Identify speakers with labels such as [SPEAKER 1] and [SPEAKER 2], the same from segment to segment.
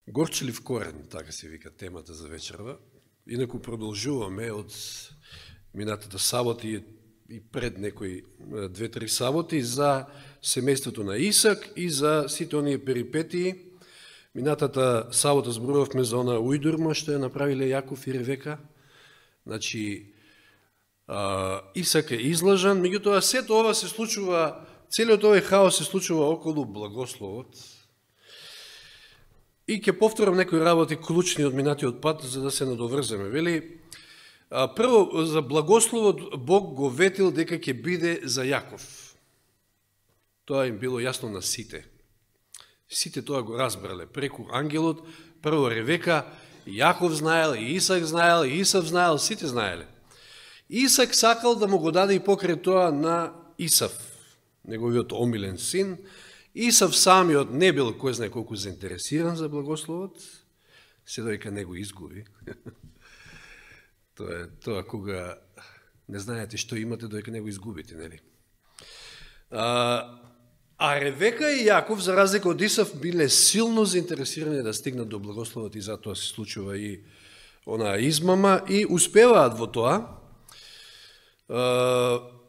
[SPEAKER 1] Горчлив корен, така се вика темата за вечерва. Инаку продолжуваме од минатата сабота и пред некои 2-3 саботи за семејството на Исак и за сите оние перипетии. Минатата сабота зборувавме за она ујдурма што ја направиле Јаков и Ревека. Значи, Исак е излажан, меѓутоа сето ова се случува, целиот овој хаос се случува околу благословот. И ќе повторам некои работи клучни од минатиот пат, за да се надоврземе. Вели, прво, за благословот Бог го ветил дека ќе биде за Јаков. Тоа им било јасно на сите. Сите тоа го разбрале преку ангелот. Прво Ревека, Јаков знаел, и Исак знаел, и Исав знаел, сите знаеле. Исак сакал да му го даде и покрај тоа на Исав, неговиот омилен син. Исав самиот не бил кој знае колку заинтересиран за благословот, се доека не го изгуби. Тоа кога не знаете што имате, доека не го изгубите, нели? А Ревека и Јаков, за разлика од Исав, биле силно заинтересирани да стигнат до благословот и затоа се случува и онаа измама и успеваат во тоа.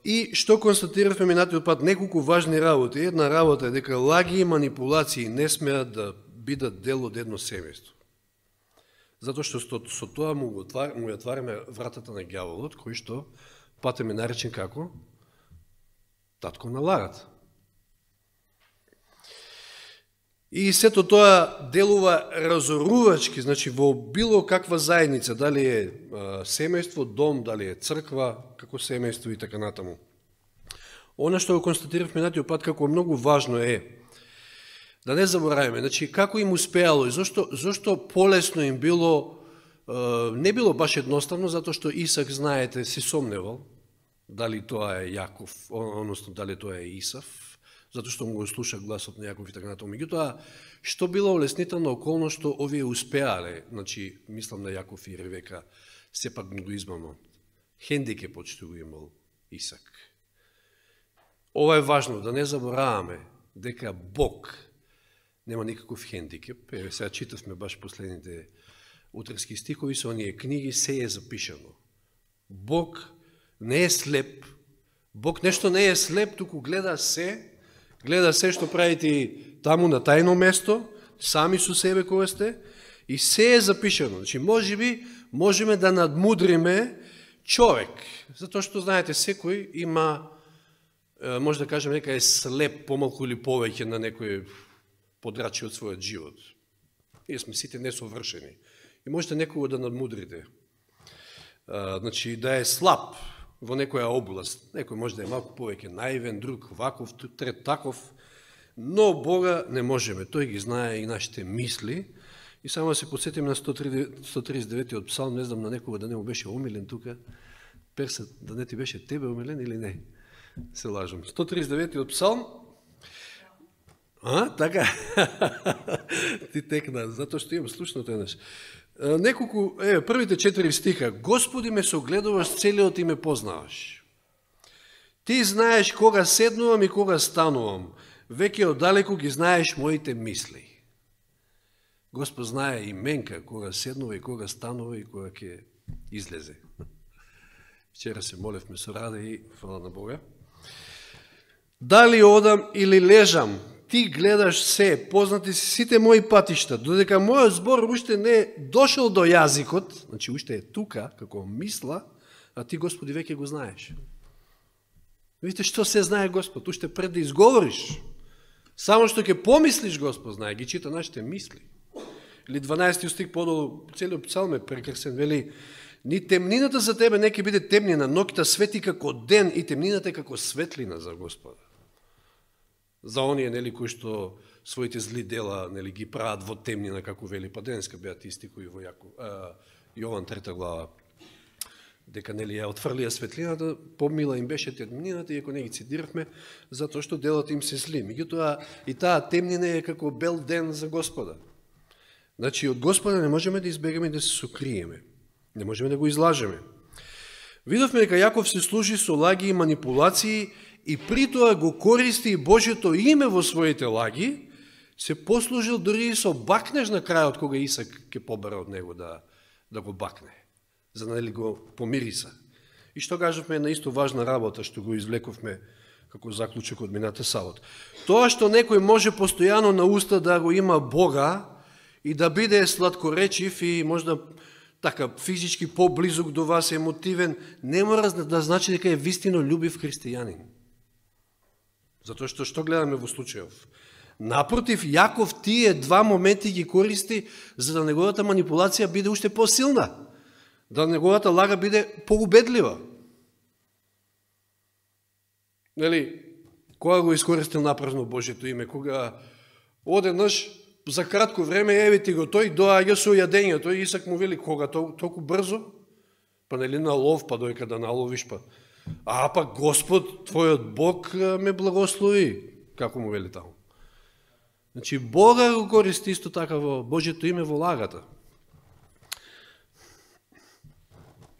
[SPEAKER 1] И што констатиравме минатиот пат, неколку важни работи. Една работа е дека лаги и манипулации не смеат да бидат дел од едно семејство. Затоа што со тоа му отвараме вратата на ѓаволот, кој што патем е наречен како татко на лагата. И сето тоа делува разорувачки, значи во било каква заедница, дали е семејство, дом, дали е црква, како семејство и така натаму. Она што го констатирав минатиот пат како многу важно е да не забораваме, значи како им успеало и зошто полесно им било, не било баш едноставно, затоа што Исак, знаете, се сомневал дали тоа е Јаков, односно дали тоа е Исав, затоа што му го слуша гласот на Јаков и така натаму. Меѓутоа, што било улеснителна околност што овие успеале, значи, мислам на Јаков и Ревека, сепак го измамат. Хендикеп што го имал Исак. Ова е важно, да не забораваме дека Бог нема никаков хендикеп. Еве сега читавме баш последните утренски стихови со оние книги, се е запишано. Бог не е слеп, Бог нешто не е слеп, туку гледа се што правите таму на тајно место, сами со себе кога сте, и се е запишано. Значи, можеме да надмудриме човек, затоа што, знаете, секој има, може да кажем, нека е слеп помалку или повеќе на некој подрачи од својот живот. Ние сме сите несовршени. И можете некого да надмудрите. Значи, да е слаб во некоја област. Некој може да е малку повеќе наивен, друг ваков, трет таков, но Бога не можеме. Тој ги знае и нашите мисли. И само да се подсетим на 139-тиот псалм, не знам на некога да не му беше омилен тука. Перса, да не ти беше тебе омилен или не? Се лажам. 139-тиот псалм. Така? Ти текна, затоа што имам слушното еднаш. Неколку, првите 4 стиха. Господи, ме согледуваш целиот и ме познаваш. Ти знаеш кога седнувам и кога станувам. Веќе оддалеку ги знаеш моите мисли. Господ знае и менка кога седнува и кога станува и кога ќе излезе. Вчера се молевме со Раде и фала на Бога. Дали одам или лежам, ти гледаш се, познати си сите мои патишта, додека мојот збор уште не е дошел до јазикот, значи уште е тука, како мисла, а ти, Господи, веќе го знаеш. Видите што се знае Господ, уште пред да изговориш. Само што ќе помислиш, Господ знае, ги чита нашите мисли. Или 12 стих подолу, целиот псалм е прекрасен, вели, ни темнината за тебе не ќе биде темнина, ноќта свети како ден и темнината е како светлина за Господа. За оние, нели, кои што своите зли дела, нели, ги прават во темнина, како вели, па денеска беа тисти кои во Јован 3 глава, дека, нели, ја отфрлија светлината, помила им беше темнината, иако не ги цитиравме, затоа што делата им се зли. Меѓутоа, и таа темнина е како бел ден за Господа. Значи, од Господа не можеме да избегаме да се сокриеме. Не можеме да го излажеме. Видовме дека Јаков се служи со лаги и манипулации и при тоа го користи Божјото име во своите лаги, се послужил дори и со бакнеж на крајот, кога Исак ќе побара од него да го бакне, за да нели го помириса. И што кажавме на исто важна работа, што го извлековме како заклучок од мината сабот. Тоа што некој може постојано на уста да го има Бога и да биде сладкоречив и можда така физички поблизок до вас, емотивен, не мора да значи дека е вистино љубив христијанин. Затоа што гледаме во случајов? Напротив, Јаков тие два моменти ги користи за да неговата манипулација биде уште посилна, да неговата лага биде поубедлива. Нели, кога го искористил напразно Божјето име, кога одеднаш за кратко време еви ти го тој доаѓа со јадењето и Исак му вели кога толку брзо, па нели на лов, па дојка да наловиш, па па Господ твојот Бог ме благослови, како му вели таму. Значи Бога го користи исто така во Божјето име во лагата.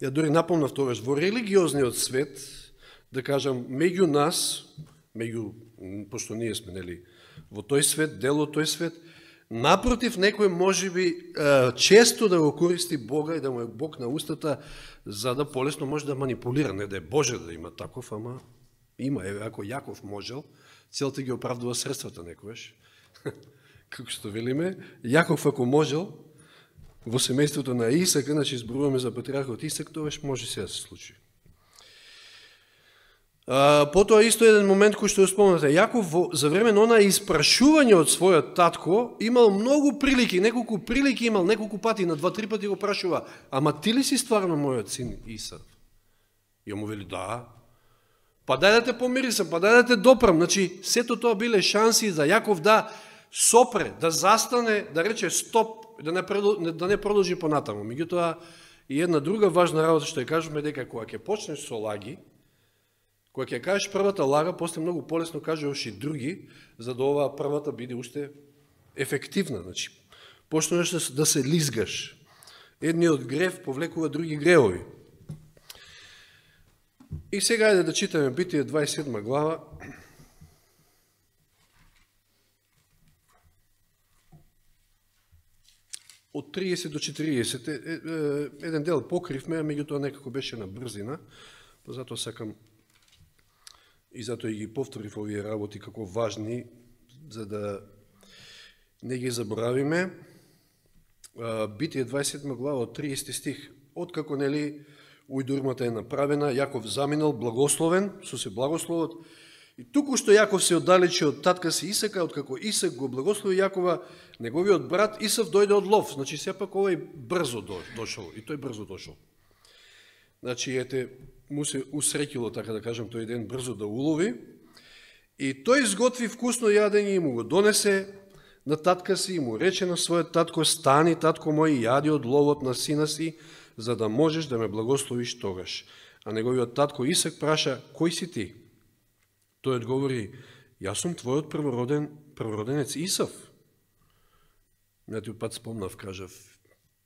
[SPEAKER 1] Ја дори напомнав тогаш во религиозниот свет, да кажам, меѓу нас, пошто ние сме нели во тој свет, дел од тој свет, напротив, некој може би често да го користи Бога и да му е Бог на устата, за да полесно може да манипулира, не да е Боже да има таков, ама има. Ако Јаков можел, целта ги оправдува средствата некојаш. Како што велиме, Јаков ако можел, во семејството на Исака, значи изборуваме за патриархот Исак, тогаш може се да се случи. Потоа исто еден момент кој што ја спомнате. Јаков за време на она испрашување од својот татко имал многу прилики, неколку прилики имал, неколку пати, на 2-3 пати го прашува: ама ти ли си стварно мојот син Исав? И му вели да. Па дај да те помирисам, па дај да те допрам. Значи, сето тоа биле шанси за Јаков да сопре, да застане, да рече стоп, да не продолжи понатаму. Меѓутоа, и една друга важна работа што ја кажуваме, дека кога ќе почнеш со лаги, кога ќе кажеш првата лага, после многу полесно кажеш и други, за да оваа првата биде уште ефективна. Значи, почнеш да се лизгаш. Едниот грев повлекува други гревови. И сега ајде да читаме Битие 27 глава. Од 30 до 40, еден дел покривме, а меѓутоа некако беше на брзина, па затоа сакам и затоа и ги повторив овие работи како важни, за да не ги заборавиме. Битие 27 глава од 30 стих. Откако нели ујдурмата е направена, Јаков заминал благословен, со се благословот, и туку што Јаков се оддалечи од татка си Исака, откако Исак го благослови Јакова, неговиот брат Исав дојде од лов. Значи сепак овој брзо дошол, и тој брзо дошол. Значи ете, му се усреќило, така да кажам, тој ден брзо да улови, и тој изготви вкусно јадење и му го донесе на татка си и му рече на својот татко: стани, татко мој, јади од ловот на сина си, за да можеш да ме благословиш тогаш. А неговиот татко Исак праша: кој си ти? Тој одговори: јас сум твојот првороденец Исав. Минатиот пат спомнав, кажав,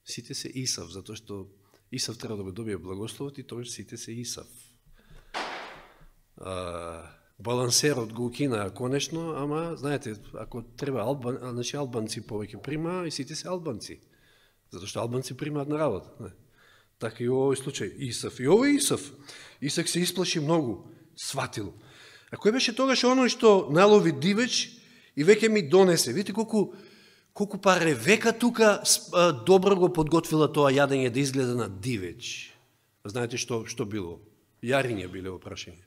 [SPEAKER 1] сите се Исав, затоа што Исав треба да го добие благословот и тогаш сите се Исав. Балансерот го укина конечно, ама, знаете, ако треба албанци повеќе прима, и сите се албанци. Затоа што албанци примаат на работа. Така и во овој случај. Исав. И овој Исав. Исак се исплаши многу. Сватил. А кој беше тогаш оној што налови дивеч и веќе ми донесе? Видите колку па Ревека тука добро го подготвила тоа јадење да изгледа на дивеч. Знаете што било? Јариња биле во прашање.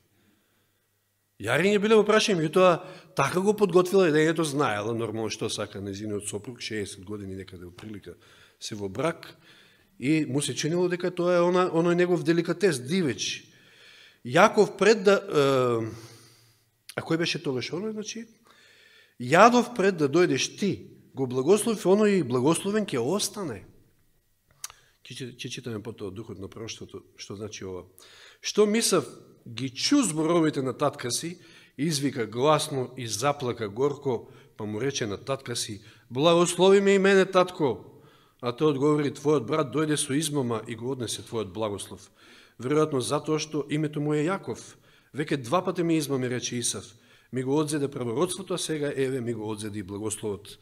[SPEAKER 1] Јариње биле во прашање, и тоа така го подготвила јадењето, знаела нормално што сака незиниот сопруг, 60 години некаде прилика се во брак, и му се чинило дека тоа е оној негов деликатес, дивеч. Јаков пред да... А кој беше тогаш оној, значи? Јадов пред да дојдеш ти, го благослови, оној и благословен ќе остане. Ќе читаме потоа духот на пророштвото, што значи ова. Што мислав, ги чу зборовите на татка си, извика гласно и заплака горко, па му рече на татка си: благослови ме и мене, татко. А тој одговори: твојот брат дојде со измама и го однесе твојот благослов. Веројатно затоа што името му е Јаков. Веќе 2 пати ми измами, рече Исав. ми го одзеде правородството, а сега еве ми го одзеде и благословот.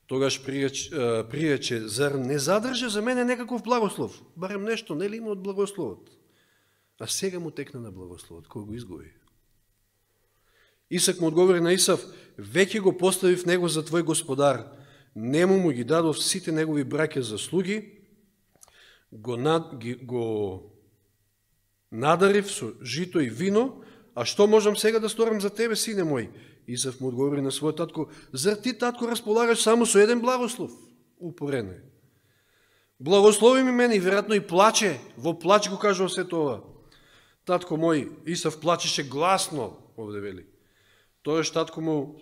[SPEAKER 1] Тогаш пријаче, зар не задржа за мене некаков благослов? Барем нешто, нели има од благословот? А сега му текна на благословот, кој го изгуби. Исак му одговори на Исав, веќе го поставив него за твој господар, нему му ги дадов сите негови браќа за слуги, го надарив со жито и вино, а што можам сега да сторам за тебе, сине мој? Исав му одговори на својот татко, зар ти, татко, располагаш само со еден благослов? Упорене. Благослови ми мене, и веројатно и плаче, во плач го кажува се това. Татко мој, Исав плачеше гласно, овде вели. Тоеш татко му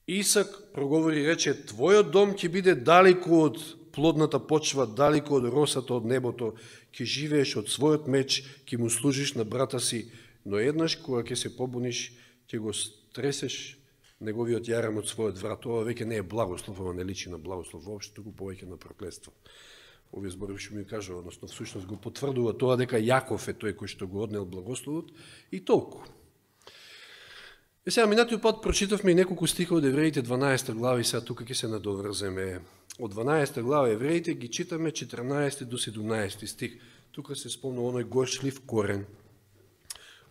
[SPEAKER 1] Исак проговори и рече, твојот дом ќе биде далеко од плодната почва, далеко од росата од небото, ќе живееш од својот меч, ќе му служиш на брата си, но еднаш кога ќе се побуниш, ќе го стресеш неговиот јарам од својот врат. Ова веќе не е благослов, ова не личи на благослов, воопшто туку повеќе на проклетство. Овие зборови што ми кажува, односно всушност го потврдува тоа дека Јаков е тој кој што го однел благословот и толку. И сега минатиот пат прочитавме и неколку стиха од Евреите 12 глава и сега тука ќе се надоврземе. Од 12 глава Евреите ги читаме 14 до 17 стих. Тука се спомнува оној горчлив корен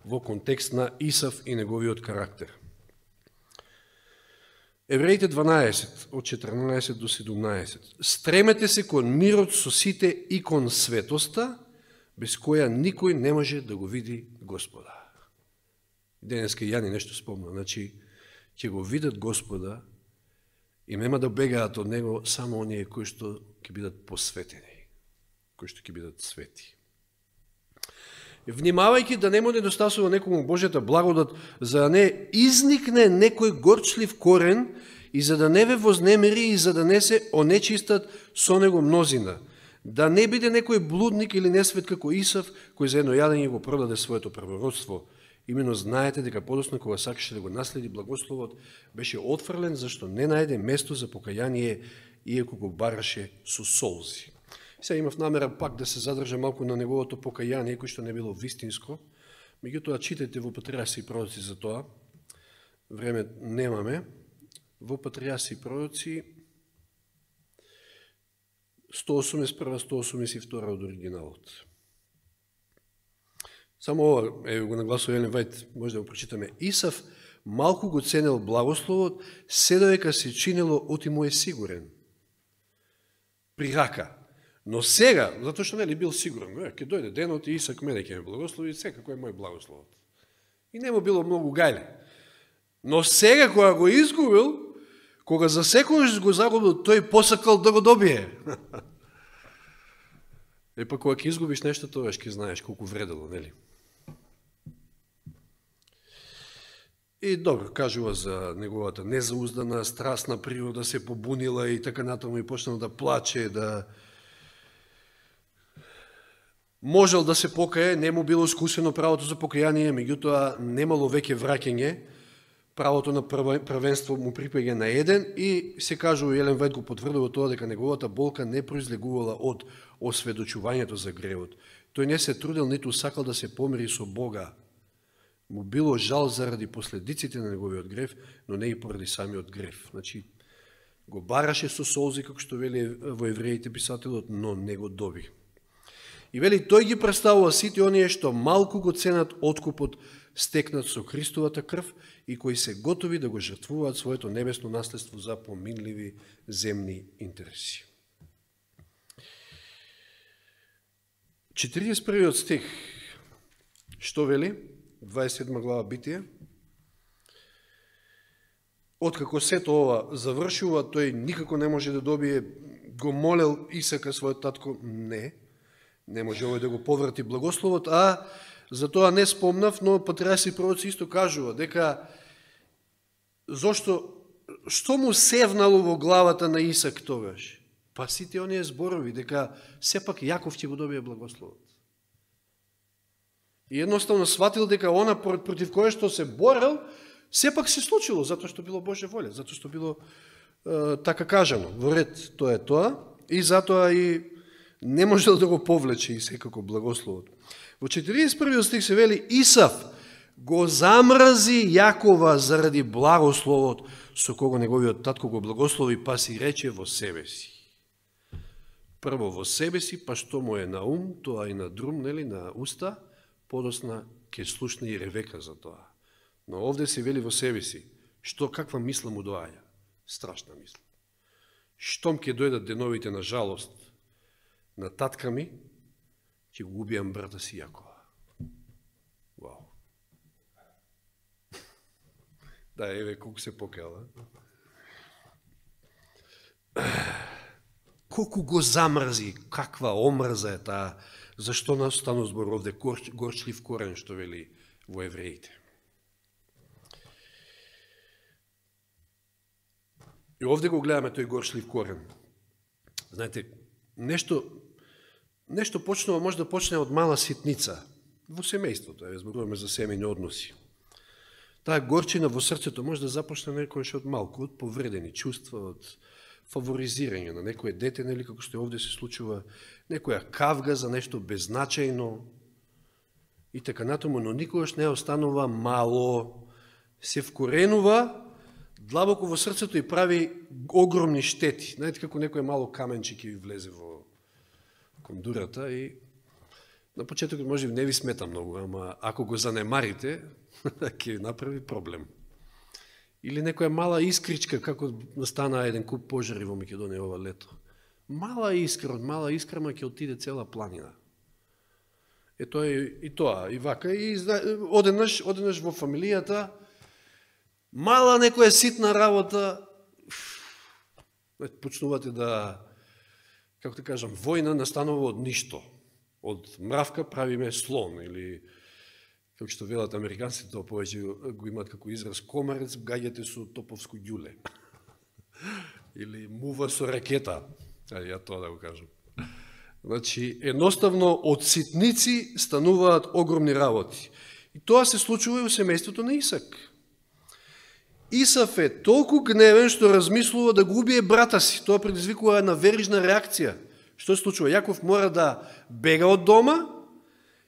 [SPEAKER 1] во контекст на Исав и неговиот карактер. Евреите 12, од 14 до 17. Стремете се кон мирот со сите и кон светоста, без која никој не може да го види Господа. Денеска Јани нешто спомна, значи, ќе го видат Господа и нема да бегаат од Него само оние кои што ќе бидат посветени, кои што ќе бидат свети. Внимавајќи да не му недостасува некому Божјата благодат, за да не изникне некој горчлив корен и за да не ве вознемери и за да не се онечистат со него мнозина, да не биде некој блудник или несвет како Исав, кој за едно јадење го продаде своето првородство. Имено знаете дека подоцна кога сакаше да го наследи благословот, беше отфрлен зашто не најде место за покаяние, иако го бараше со солзи. Сега имав намера пак да се задржа малку на неговото покаяние, кој што не било вистинско. Меѓутоа, читайте во Патријарси и пророци за тоа. Време немаме. Во Патријарси и пророци 181-182 од оригиналот. Само ова, го нагласува Елен Вајд, може да го прочитаме. Исав малку го ценел благословот, се додека се чинело оти му е сигурен. При рака. Но сега, затоа што нели бил сигурен, ќе дојде денот и Исак мене ќе ме благослови, секако е мој благословот. И не му било многу гајле. Но сега, кога го изгубил, кога за секојаш го загубил, тој посакал да го добие. Епа, кога ќе изгубиш нешто, тогаш ќе знаеш колку вредело, нели? И добро, кажува за неговата незауздана, страстна природа, се побунила и така натаму и почнал да плаче, да можел да се покае, не му било искусено правото за покаяние, меѓутоа немало веќе враќање, правото на правенство му припаѓа на еден и се кажува, Елен Вајд го потврдува тоа, дека неговата болка не произлегувала од осведочувањето за гревот. Тој не се трудел, ниту сакал да се помири со Бога. Му било жал заради последиците на неговиот грев, но не и поради самиот грев. Значи, го бараше со солзи, како што вели во Евреите писателот, но не го доби. И вели, тој ги представува сите оние што малку го ценат откупот стекнат со Христовата крв и кои се готови да го жртвуваат своето небесно наследство за поминливи земни интереси. 41 стих, што вели? 27 глава Битие. Откако сето ова завршува, тој никако не може да добие, го молел Исака својот татко, не може овој да го поврати благословот, а за тоа не спомнав, но Патријарси и пророци исто кажува дека што му севнало во главата на Исак тогаш? Па сите оние зборови дека сепак Јаков ќе го добие благословот. И едноставно сватил дека она против кое што се борел, сепак се случило, затоа што било Божја воља, затоа што било така кажано. Во ред тоа е тоа, и затоа и не можел да го повлече и секако благословот. Во 41 стих се вели, Исав го замрази Јакова заради благословот со кого неговиот татко го благослови, па си рече во себе си. Прво во себе си, па што му е на ум, тоа и на друм, нели, на уста, подосна ќе слушне и Ревека за тоа. Но овде се вели во себе си, што каква мисла му доаѓа? Страшна мисла. Штом ќе дојдат деновите на жалост на татка ми, ќе го убијам брата си Јакова. Вау. Да, еве колку се покала. Колку го замрзи, каква омрза е таа, зашто настану збор овде горчлив корен, што вели во евреите. И овде го гледаме тој горчлив корен. Знаете, нешто почнува, може да почне од мала ситница во семејството, зборуваме за семејни односи. Таа горчина во срцето може да започне некојаш од малку, од повредени чувства, од фаворизирање на некој дете, нели, како што овде се случува, некоја кавга за нешто беззначајно и така натаму, но никогаш не останува мало, се вкоренува длабоко во срцето и прави огромни штети. Знаете како некој мало каменче ќе ви влезе во кондурата и на почетокот може не ви смета многу, ама ако го занемарите, ќе направи проблем. Или некоја мала искричка, како настана еден куп пожари во Македонија ова лето. Мала искра, од мала искрама ќе отиде цела планина. Ето и тоа, и вака, и одеднаш во фамилијата, мала некоја ситна работа, почнувате да, како да кажам, војна настанува од ништо. Од мравка правиме слон, или, како што велат американците, тоа повеќе го имат како израз, комарец гаѓате со топовско ѓуле. Или мува со ракета, ја тоа да го кажам. Значи, едноставно, од ситници стануваат огромни работи. И тоа се случува и во семејството на Исак. Исав е толку гневен што размислува да го убие брата си. Тоа предизвикува една верижна реакција. Што се случува? Јаков мора да бега од дома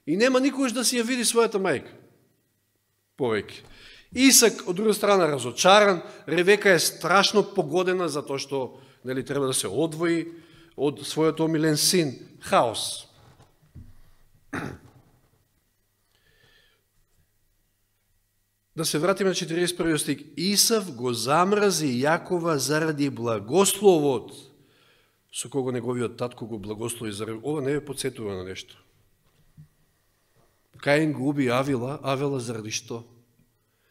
[SPEAKER 1] и нема никогаш да си ја види својата мајка. Повеќе. Исак, од друга страна, разочаран, Ревека е страшно погодена затоа што нели, треба да се одвои од својот омилен син. Хаос. Да се вратиме на 41 стих. Исав го замрази Јакова заради благословот со кого неговиот татко го благослови. Ова не е подсетува на нешто. Каин го уби Авела заради што?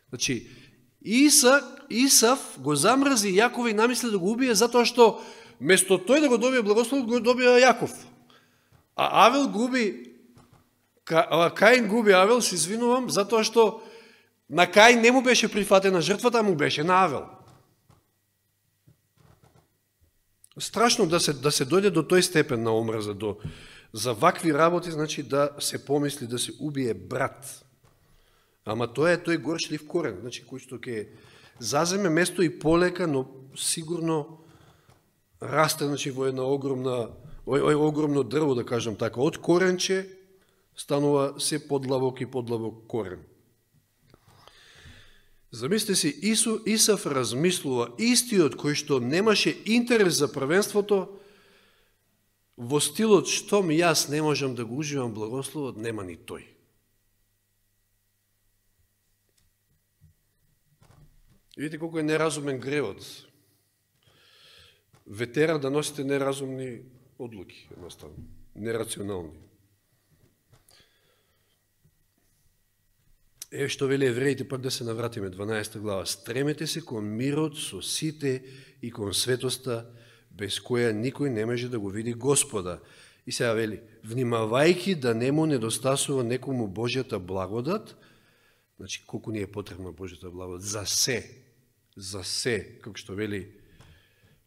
[SPEAKER 1] Значи, Исав го замрази Јакова и намисли да го убие затоа што место тој да го добие благословот, го добија Јаков. А Авел губи, Каин губи Авел, се извинувам, затоа што на Каин не му беше прифатена жртвата, му беше на Авел. Страшно да се дојде до тој степен на омраза, за вакви работи, значи да се помисли да се убие брат. Ама тоа е тој горчлив корен, значи кој што ќе заземе место и полека, но сигурно расте, значи, во една огромно дрво, да кажам така. Од коренче станува се подлабок и подлабок корен. Замислите си, Исав размислува истиот кој што немаше интерес за првенството, во стилот штом јас не можам да го уживам благословот, нема ни тој. Видите колко е неразумен гревот. Ветера да носите неразумни одлуки, едноставно, нерационални. Што вели евреите, пак да се навратиме, 12 глава. Стремете се кон мирот со сите и кон светоста, без која никој не може да го види Господа. И сега вели, внимавајки да не му недостасува некому Божјата благодат, значи колку ни е потребна Божјата благодат, за се, како што вели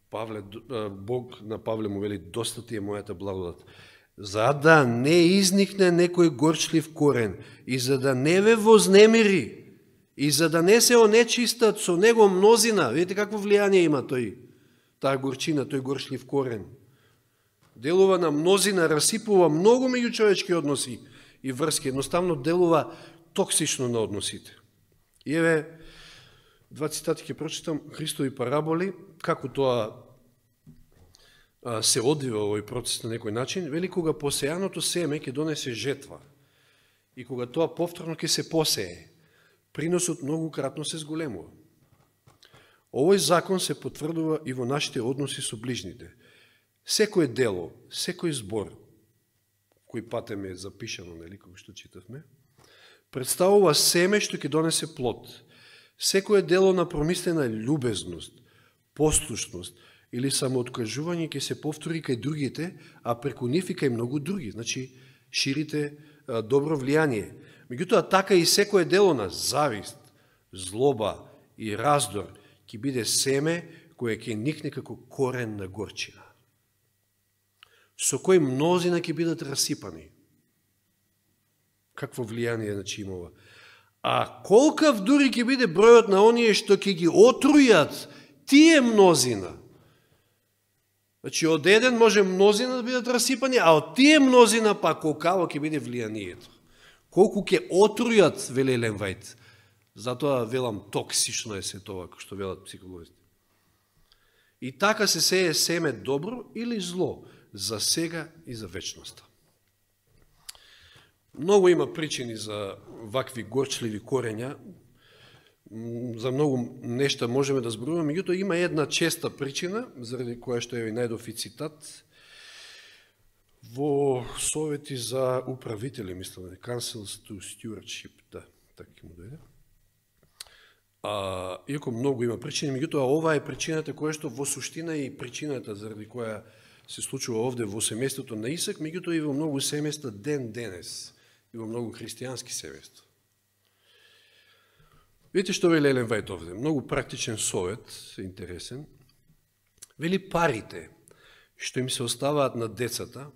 [SPEAKER 1] Павле, Бог на Павле му вели, доста ти е мојата благодат. За да не изникне некој горчлив корен и за да не ве вознемири и за да не се онечистат со него мнозина. Видите какво влијание има таа горчина, тој горчлив корен. Делува на мнозина, расипува многу меѓучовечки односи и врски. Едноставно делува токсично на односите. И еве, два цитати ќе прочитам, Христови параболи, како тоа се одвива овој процес на некој начин. Вели, кога посејаното семе ќе донесе жетва и кога тоа повторно ќе се посее, приносот многократно се зголемува. Овој закон се потврдува и во нашите односи со ближните. Секој дело, секој збор, кој патем е запишано, нели, како што читавме, представува семе што ќе донесе плод. Секој дело на промислена љубезност, послушност или самооткажување ќе се повтори кај другите, а преку нив и кај многу други. Значи, ширите добро влијание. Меѓутоа, така и секој дело на завист, злоба и раздор ќе биде семе кое ќе никне како корен на горчина, со кој мнозина ќе бидат расипани. Какво влијание има ова? А колкав дури ќе биде бројот на оние што ќе ги отрујат тие мнозина. Значи, од еден може мнозина да бидат расипани, а од тие мнозина па колкаво ќе биде влијанието. Колку ќе отрујат, вели Елен Вајт. Затоа велам токсично е се тоа, како што велат психолозите. И така се сее семе добро или зло, за сега и за вечноста. Многу има причини за вакви горчливи корења, за многу нешта можеме да зборуваме, меѓутоа има една честа причина, заради која што ја најдов и цитат, во совети за управители, мислам, Councils to Stewardship, да, така ќе му дојде. Иако многу има причини, меѓутоа ова е причината која што во суштина и причината заради која се случува овде во семејството на Исак, меѓутоа и во многу семејства ден денес, и во многу христијански семејства. Видите што вели Елен Вајт овде, многу практичен совет, интересен. Вели, парите што им се оставаат на децата,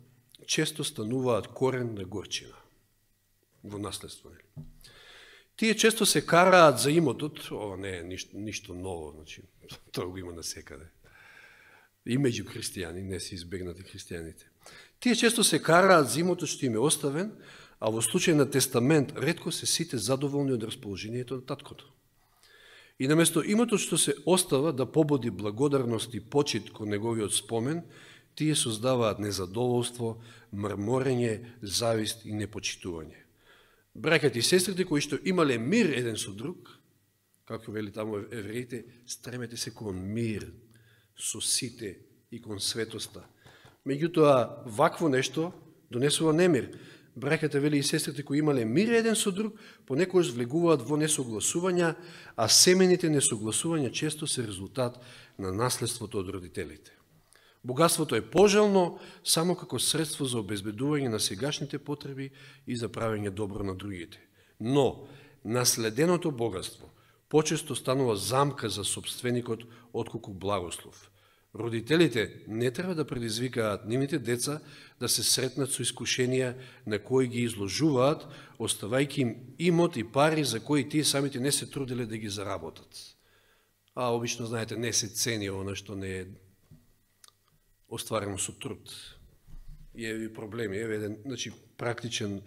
[SPEAKER 1] често стануваат корен на горчина во наследство. Тие често се караат за имотот, ова не е ништо ново, значи, тоа го има насекаде. И меѓу христијани, не се избегнати христијаните. Тие често се караат за имотот што им е оставен, а во случај на тестамент ретко се сите задоволни од расположението на таткото. И наместо имотот што се остава да побуди благодарност и почит кон неговиот спомен, тие создаваат незадоволство, мрморење, завист и непочитување. Браќата и сестрите кои што имале мир еден со друг, како вели таму евреите, стремете се кон мир со сите и кон светоста. Меѓутоа, вакво нешто донесува немир. Браќата, вели и сестрите кои имале мир еден со друг, понекогаш влегуваат во несогласувања, а семените несогласувања често се резултат на наследството од родителите. Богатството е пожелно само како средство за обезбедување на сегашните потреби и за правење добро на другите. Но наследеното богатство почесто станува замка за собственикот отколку благослов. Родителите не треба да предизвикаат нивните деца да се сретнат со искушенија на кои ги изложуваат, оставајќи им имот и пари за кои тие самите не се труделе да ги заработат. А обично, знаете, не се цени она што не е остварено со труд. И е проблеми. Еве еден, значи, практичен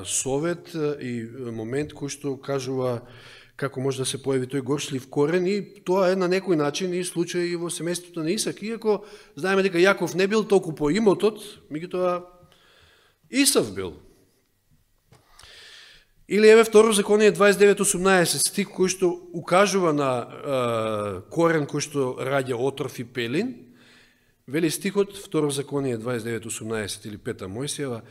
[SPEAKER 1] совет и момент кој што кажува како може да се појави тој горчлив корен, и тоа е на некој начин и случај и во семејството на Исак. Иако знаеме дека Јаков не бил толку по имотот, меѓутоа Исав бил. Или еве Второзаконие 29:18 стих кој што укажува на корен кој што раѓа отров и пелин. Вели стихот, Второзаконие 29:18 или 5 Мојсиева,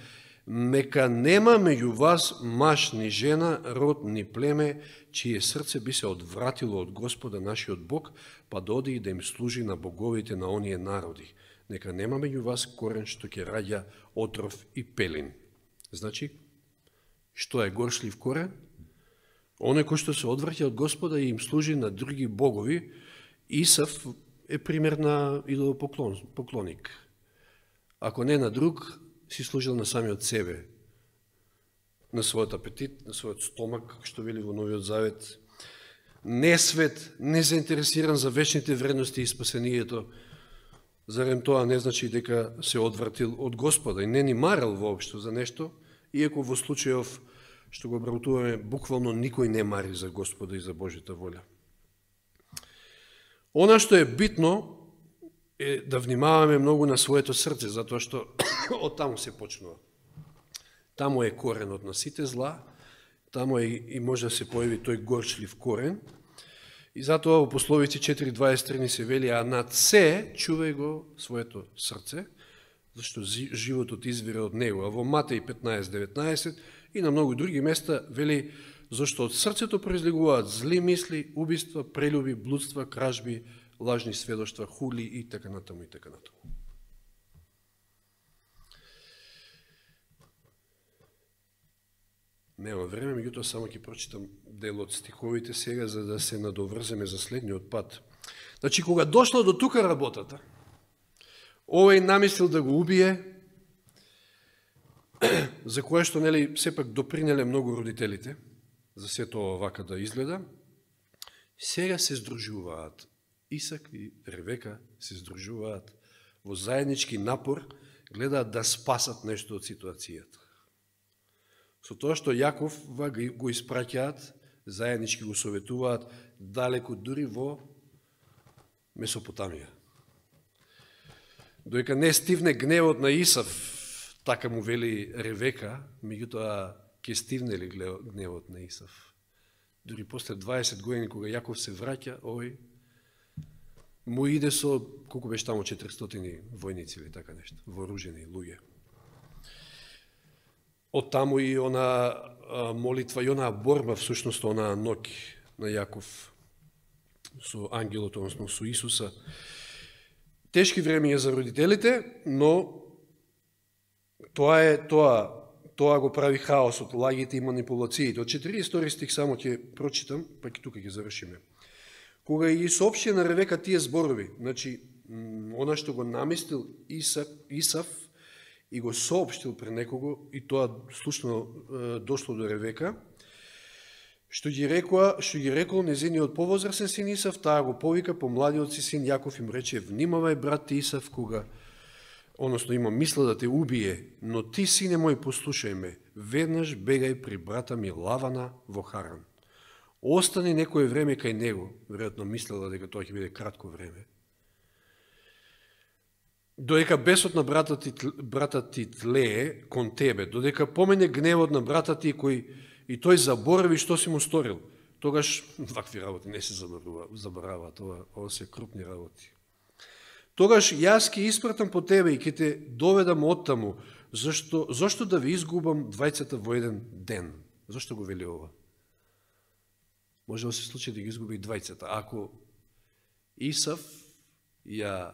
[SPEAKER 1] нека нема меѓу вас маж ни жена, род ни племе, чие срце би се одвратило од Господа нашиот Бог, па да оди и да им служи на боговите на оние народи. Нека нема меѓу вас корен што ќе раѓа отров и пелин. Значи, што е горшлив корен? Оној кој што се одвраќа од Господа и им служи на други богови. Исав е пример на идолопоклоник. Ако не на друг, си служил на самиот себе, на својот апетит, на својот стомак, што вели во Новиот Завет. Несвет, незаинтересиран за вечните вредности и спасението. Зарем тоа не значи дека се одвратил од Господа и не ни марал воопшто за нешто, иако во случајов што го обработуваме, буквално никој не мари за Господа и за Божјата воља. Она што е битно е да внимаваме многу на своето срце, затоа што од таму се почнува. Таму е коренот на сите зла, таму е и може да се појави тој горчлив корен. И затоа во Пословици 4.23 ни се вели, а над се чувај го своето срце, зашто животот извира од него. А во Матеј 15.19 и на многу други места вели, зашто од срцето произлегуваат зли мисли, убиства, прелюби, блудства, кражби, лажни сведоштва, хули и така натаму и така натаму. Нема време, меѓутоа само ќе прочитам дел од стиховите сега за да се надоврземе за следниот пат. Значи, кога дошла до тука работата, овој намислил да го убие, за кое што, нели, сепак допринеле многу родителите, за се тоа вака да изгледа, сега се здружуваат. Исак и Ревека се здружуваат во заеднички напор, гледаат да спасат нешто од ситуацијата. Со тоа што Јаков го испраќаат, заеднички го советуваат далеко дури во Месопотамија. Доека не стивне гневот на Исав, така му вели Ревека, меѓутоа ќе стивне ли гневот на Исав? Дури после 20 години, кога Јаков се враќа, овој му иде со, колку беше таму, 400 војници или така нешто, вооружени луѓе. Од таму и она молитва и она борба, всушност она ноќ на Јаков со ангелот, односно со Исуса. Тешки времења за родителите, но тоа го прави хаосот, лагите и манипулациите. Од 42 стих само ќе прочитам, па ќе тука ќе завршиме. Кога ги соопшти на Ревека тие зборови, значи, она што го намислил Исав и го соопштил пред некого, и тоа слушно дошло до Ревека, што ги рекол незиниот повозрасен син Исав, таа го повика помладиот си син Јаков и му рече, внимавај, брат Исав, кога, односно има мисла да те убие, но ти, сине мој, послушај ме, веднаш бегај при брата ми Лавана во Харан. Остани некое време кај него, веројатно мислела дека тоа ќе биде кратко време, додека бесот на братот ти тлее кон тебе, додека помене гневот на братот ти кој и тој заборави што си му сторил, тогаш вакви работи не се забораваат, ова се крупни работи. Тогаш јас ќе испратам по тебе и ќе те доведам оттаму, зашто да ви изгубам двајцата во еден ден? Зашто го вели ова? Може да се случи да ги изгуби двајцата. Ако Исав ја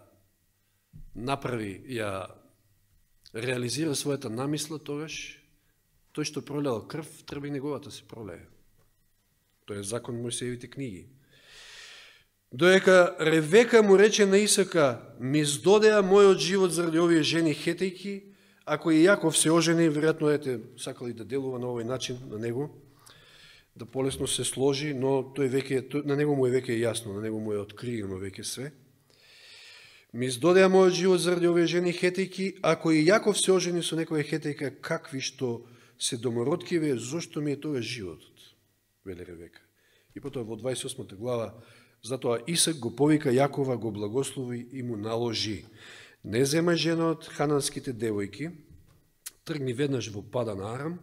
[SPEAKER 1] реализира својата намисла, тогаш тој што пролеал крв, треба и неговата се пролее. Тоа е закон Мојсеевите книги. Доека Ревека му рече на Исака, ми здодеа мојот живот заради овие жени хетејки, ако и Јаков се ожени, веројатно сакали да делува на овој начин на него, да полесно се сложи, но на него му е веќе јасно, на него му е откриено веќе све. Ми здодеа мојот живот заради овие жени хетејки, ако и Јаков се ожени со некоја хетејка, какви што се домородкиве, зошто ми е тоа животот? Вели Ревека. И потоа во 28 глава, затоа Исак го повика Јакова, го благослови и му наложи. Не зема жена од хананските девојки, тргни веднаш во Падан Арам,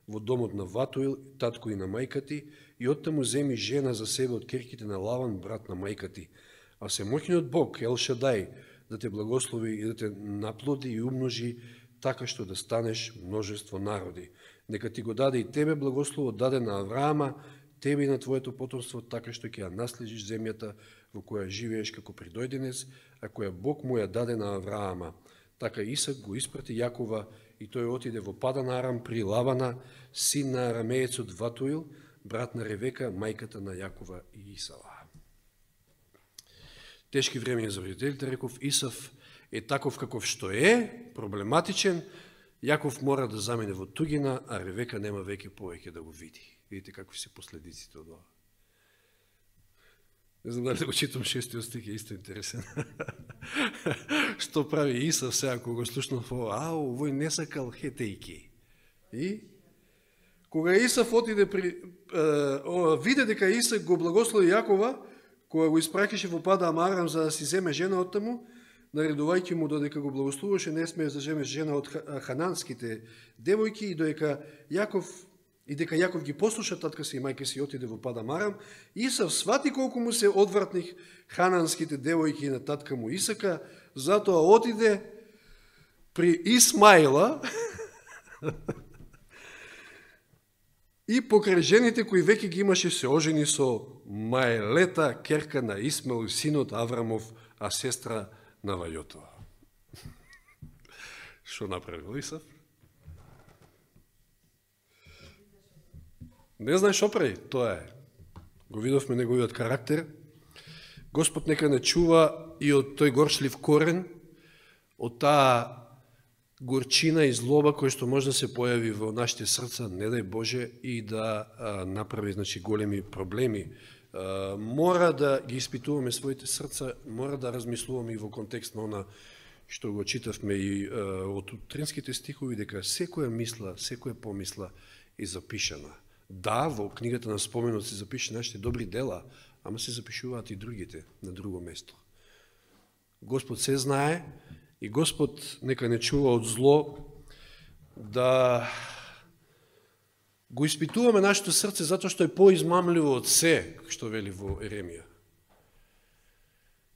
[SPEAKER 1] во домот на Ватуил, татко и на мајка ти, и оттаму земи жена за себе од керките на Лаван, брат на мајка ти. А се моќниот Бог, Ел Шадај, да те благослови и да те наплоди и умножи, така што да станеш множество народи. Нека ти го даде и тебе благослово, даде на Авраама, тебе и на твоето потомство, така што ќе ја наследиш земјата во која живееш како придојденец, а која Бог му ја даде на Авраама. Така Исак го испрати Јакова и тој отиде во Падан Арам при Лавана, син на арамеецот Ватуил, брат на Ревека, мајката на Јакова и Исава. Тешки времења за родителите, реков, Исав е таков каков што е, проблематичен, Јаков мора да замине во тугина, а Ревека нема веќе повеќе да го види. Видите какви се последиците од ова. Не знам дали да го читам 6 стих, е исто интересен. Што прави Исав сега, кога го слушнал во ова? Овој не сакал хетејки. И Кога Исав отиде виде дека Исак го благослови Јакова, кога го испракише во Падан Арам за да си земе жена од таму, наредувајќи му додека го благословуваше, не смееш да земеш жена од хананските девојки и дека Јаков ги послуша татка си и мајка си отиде во Падан Арам, Исав свати колку му се одвратних хананските девојки на татка му Исака, затоа отиде при Исмаила и покрај жените кои веќе ги имаше се ожени со Маелета, керка на Исмаил, синот Аврамов, а сестра на Вајотова. Што направил Исав? Не знаеш што прави, тоа е. Го видовме неговиот карактер. Господ нека не чува и од тој горчлив корен, од таа горчина и злоба која што може да се појави во нашите срца, не дај Боже, и да направи големи проблеми. Мора да ги испитуваме своите срца, мора да размислуваме и во контекст на она што го читавме и од утринските стихови, дека секоја мисла, секоја помисла е запишана. Да, во книгата на споменот се запише нашите добри дела, ама се запишуваат и другите на друго место. Господ се знае и Господ нека не чува од зло да го испитуваме нашето срце затоа што е поизмамливо од се, што вели во Еремија.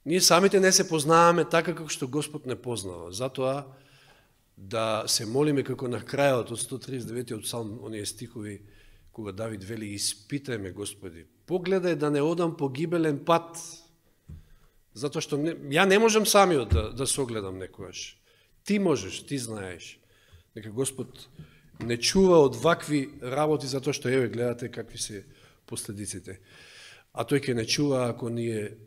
[SPEAKER 1] Ние самите не се познаваме така како што Господ не познава. Затоа да се молиме како на крајот од 139 псалм, оние стихови, кога Давид вели, испитај ме, Господи, погледај да не одам по гибелен пат, затоа што ја не можам самиот да согледам некојаш. Ти можеш, ти знаеш. Нека Господ не чува од вакви работи, затоа што еве гледате какви се последиците. А тој ќе не чува ако ние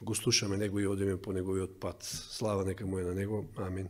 [SPEAKER 1] го слушаме него и одиме по неговиот пат. Слава нека му е на него. Амин.